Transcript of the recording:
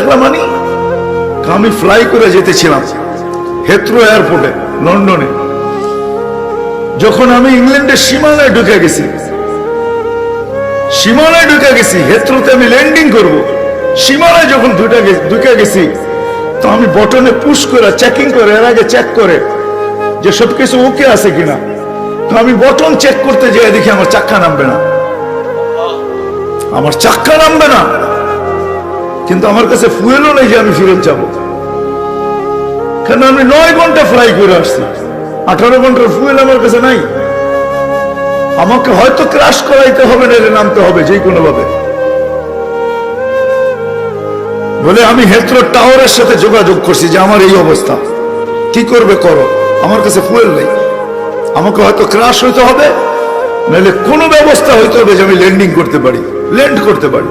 দেখলাম মানে আমি ফ্লাই করে যেতেছিলাম হেথ্রো এয়ারপোর্টে লন্ডনে। যখন আমি ইংল্যান্ডের সীমানায় ঢুকে গেছি, হেথ্রোতে আমি ল্যান্ডিং করব, সীমানায় যখন ঢুকে গেছি তো আমি বটনে পুশ করে চেকিং করে, এর আগে চেক করে যে সবকিছু ওকে আছে কিনা। তো আমি বটন চেক করতে যেয়ে দেখি আমার চাক্কা নামবে না, কিন্তু আমার কাছে ফুয়েলও নেই যে আমি ফিরত যাব, কারণ আমি 9 ঘন্টা ফ্লাই করে আসছি, 18 ঘন্টার ফুয়েল আমার কাছে নাই। আমাকে হয়তো ক্রাশ করাইতে হবে, নেড়ে নামতে হবে যে কোনো ভাবে। বলে আমি হেথ্রো টাওয়ারের সাথে যোগাযোগ করছি যে আমার এই অবস্থা, কি করবে করো, আমার কাছে ফুয়েল নেই, আমাকে হয়তো ক্রাশ হইতে হবে, নাহলে কোনো ব্যবস্থা হইতে হবে যে আমি ল্যান্ড করতে পারি।